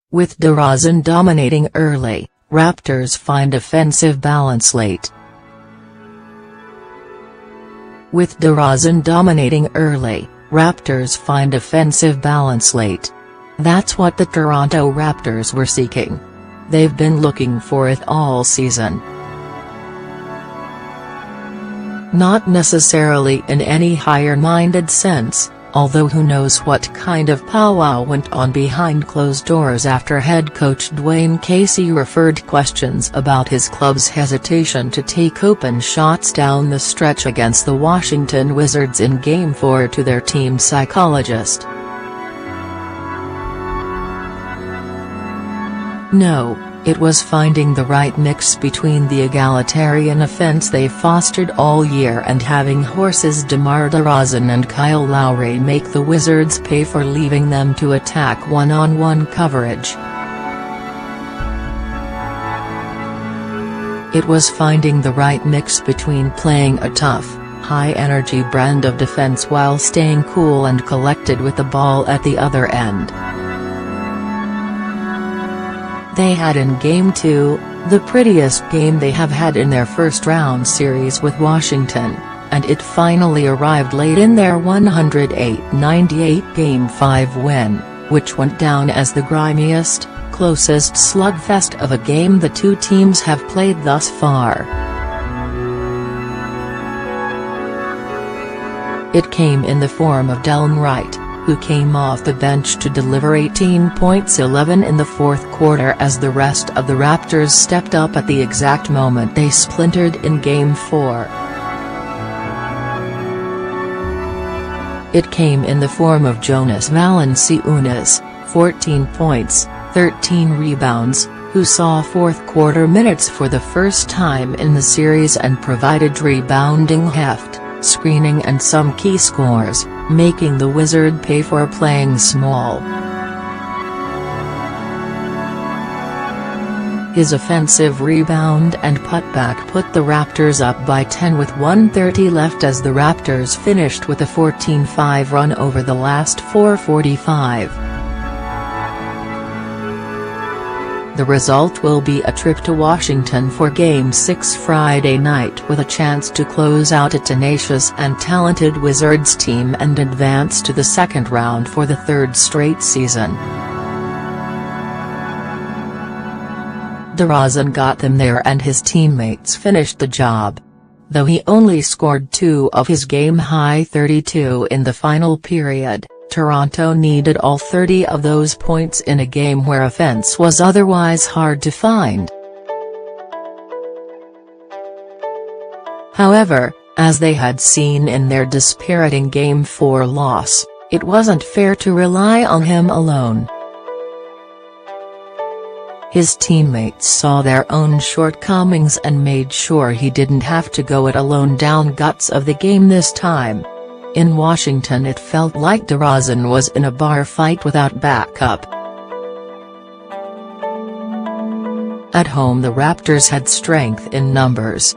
With DeRozan dominating early, Raptors find offensive balance late. With DeRozan dominating early, Raptors find offensive balance late. That's what the Toronto Raptors were seeking. They've been looking for it all season. Not necessarily in any higher-minded sense, although who knows what kind of powwow went on behind closed doors after head coach Dwayne Casey referred questions about his club's hesitation to take open shots down the stretch against the Washington Wizards in Game 4 to their team psychologist. No, it was finding the right mix between the egalitarian offense they fostered all year and having horses DeMar DeRozan and Kyle Lowry make the Wizards pay for leaving them to attack one-on-one coverage. It was finding the right mix between playing a tough, high-energy brand of defense while staying cool and collected with the ball at the other end. They had in Game 2, the prettiest game they have had in their first-round series with Washington, and it finally arrived late in their 108-98 Game 5 win, which went down as the grimiest, closest slugfest of a game the two teams have played thus far. It came in the form of Delon Wright, who came off the bench to deliver 18 points 11 in the fourth quarter as the rest of the Raptors stepped up at the exact moment they splintered in Game 4. It came in the form of Jonas Valanciunas, 14 points, 13 rebounds, who saw fourth-quarter minutes for the first time in the series and provided rebounding heft, screening and some key scores, making the Wizards pay for playing small. His offensive rebound and putback put the Raptors up by 10 with 1:30 left as the Raptors finished with a 14-5 run over the last 4:45. The result will be a trip to Washington for Game 6 Friday night with a chance to close out a tenacious and talented Wizards team and advance to the second round for the third straight season. DeRozan got them there and his teammates finished the job. Though he only scored 2 of his game-high 32 in the final period, Toronto needed all 30 of those points in a game where offense was otherwise hard to find. However, as they had seen in their dispiriting Game 4 loss, it wasn't fair to rely on him alone. His teammates saw their own shortcomings and made sure he didn't have to go it alone down guts of the game this time. In Washington it felt like DeRozan was in a bar fight without backup. At home the Raptors had strength in numbers.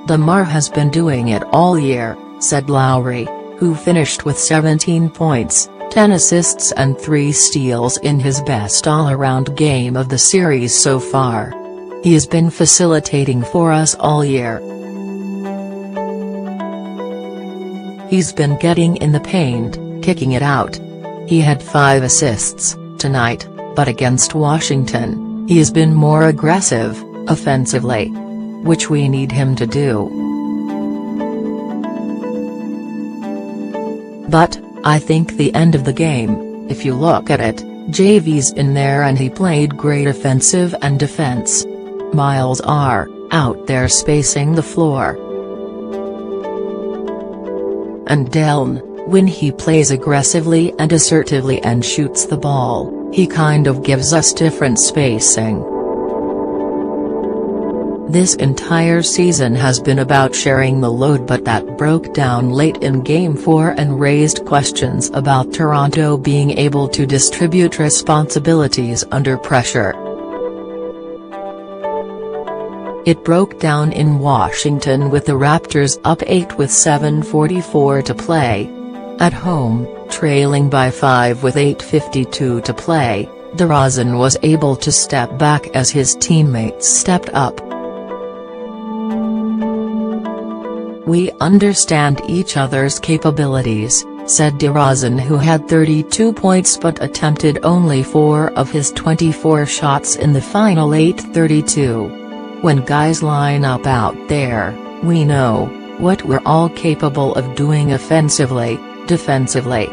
DeMar has been doing it all year, said Lowry, who finished with 17 points, 10 assists and 3 steals in his best all-around game of the series so far. He has been facilitating for us all year. He's been getting in the paint, kicking it out. He had 5 assists tonight, but against Washington, he has been more aggressive, offensively. Which we need him to do. But, I think the end of the game, if you look at it, JV's in there and he played great offensive and defense. Miles are out there spacing the floor. And Delon, when he plays aggressively and assertively and shoots the ball, he kind of gives us different spacing. This entire season has been about sharing the load, but that broke down late in Game 4 and raised questions about Toronto being able to distribute responsibilities under pressure. It broke down in Washington with the Raptors up 8 with 7:44 to play. At home, trailing by 5 with 8:52 to play, DeRozan was able to step back as his teammates stepped up. "We understand each other's capabilities," said DeRozan, who had 32 points but attempted only 4 of his 24 shots in the final 8:32. "When guys line up out there, we know what we're all capable of doing offensively, defensively."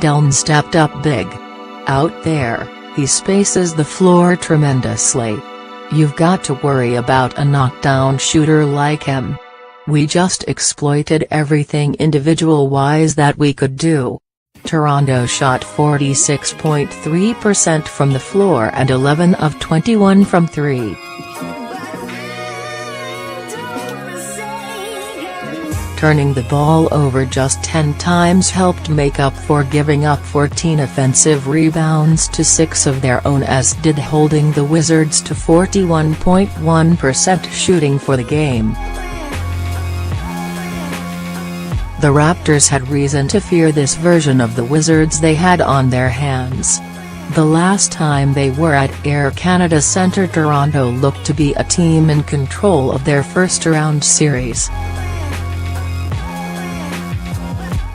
Deln stepped up big. Out there, he spaces the floor tremendously. "You've got to worry about a knockdown shooter like him. We just exploited everything individual-wise that we could do." Toronto shot 46.3% from the floor and 11 of 21 from 3. Turning the ball over just 10 times helped make up for giving up 14 offensive rebounds to 6 of their own, as did holding the Wizards to 41.1% shooting for the game. The Raptors had reason to fear this version of the Wizards they had on their hands. The last time they were at Air Canada Centre, Toronto looked to be a team in control of their first-round series.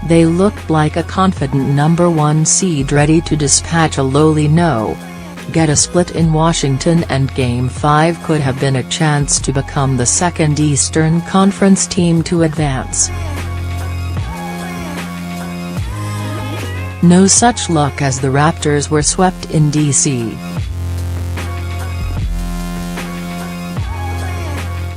They looked like a confident #1 seed ready to dispatch a lowly no-get a split in Washington, and Game 5 could have been a chance to become the second Eastern Conference team to advance. No such luck, as the Raptors were swept in D.C.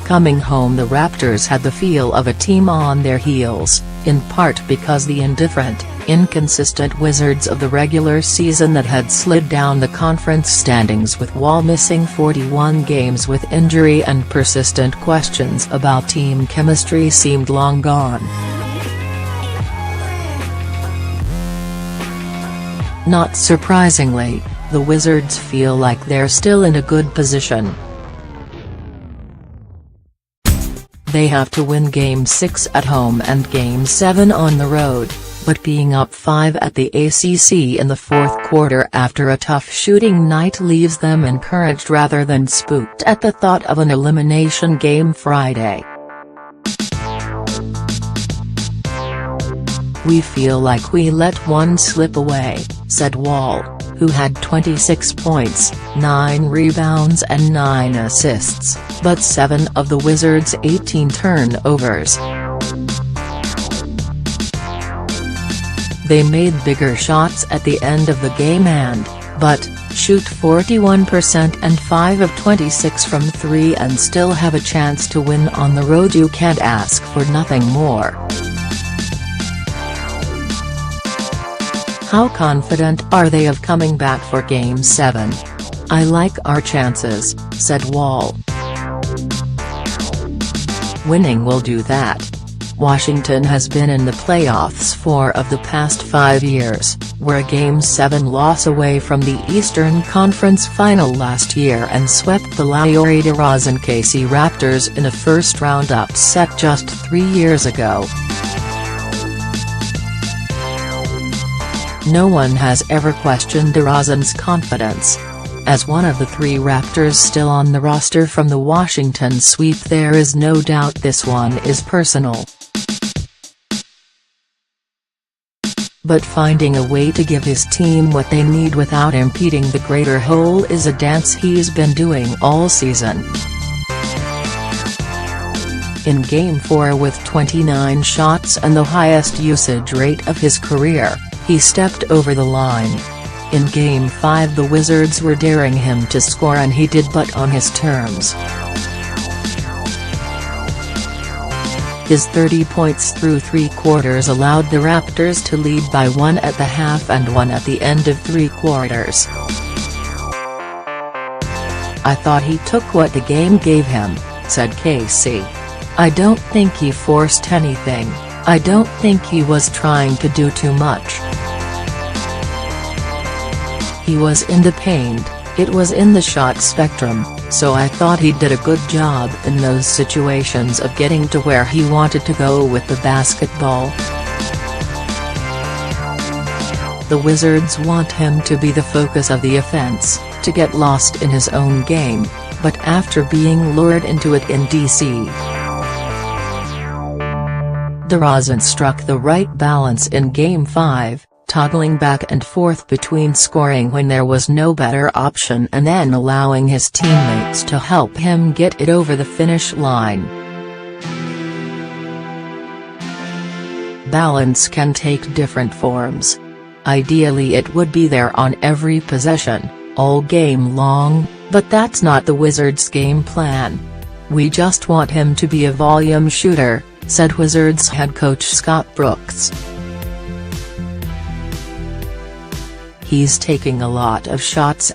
Coming home, the Raptors had the feel of a team on their heels, in part because the indifferent, inconsistent Wizards of the regular season that had slid down the conference standings with Wall missing 41 games with injury and persistent questions about team chemistry seemed long gone. Not surprisingly, the Wizards feel like they're still in a good position. They have to win Game 6 at home and Game 7 on the road, but being up 5 at the ACC in the fourth quarter after a tough shooting night leaves them encouraged rather than spooked at the thought of an elimination game Friday. "We feel like we let one slip away," said Wall, who had 26 points, 9 rebounds and 9 assists, but 7 of the Wizards' 18 turnovers. "They made bigger shots at the end of the game but shoot 41% and 5 of 26 from 3 and still have a chance to win on the road. You can't ask for nothing more." "How confident are they of coming back for Game 7? I like our chances," said Wall. "Winning will do that. Washington has been in the playoffs 4 of the past 5 years, were a Game 7 loss away from the Eastern Conference Final last year and swept the Lowry DeRozan KC Raptors in a first-round upset just 3 years ago. No one has ever questioned DeRozan's confidence. As one of the 3 Raptors still on the roster from the Washington sweep, there is no doubt this one is personal. But finding a way to give his team what they need without impeding the greater whole is a dance he's been doing all season. In Game 4, with 29 shots and the highest usage rate of his career, he stepped over the line. In Game 5, the Wizards were daring him to score and he did, but on his terms. His 30 points through 3 quarters allowed the Raptors to lead by 1 at the half and 1 at the end of 3 quarters. "I thought he took what the game gave him," said KC. "I don't think he forced anything. I don't think he was trying to do too much. He was in the paint, It was in the shot spectrum, so I thought he did a good job in those situations of getting to where he wanted to go with the basketball. The Wizards want him to be the focus of the offense, to get lost in his own game, but after being lured into it in DC, DeRozan struck the right balance in Game 5, toggling back and forth between scoring when there was no better option and then allowing his teammates to help him get it over the finish line. Balance can take different forms. Ideally it would be there on every possession, all game long, but that's not the Wizards' game plan. "We just want him to be a volume shooter," said Wizards head coach Scott Brooks. "He's taking a lot of shots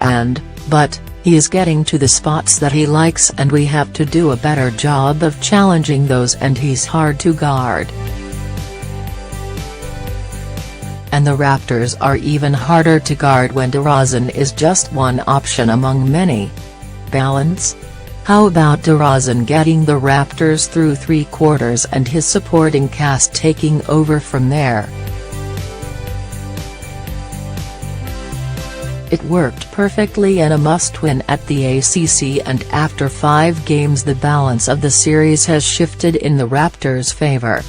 but he is getting to the spots that he likes and we have to do a better job of challenging those and he's hard to guard. And the Raptors are even harder to guard when DeRozan is just one option among many. Balance? How about DeRozan getting the Raptors through 3 quarters and his supporting cast taking over from there?" It worked perfectly in a must-win at the ACC, and after 5 games the balance of the series has shifted in the Raptors' favor.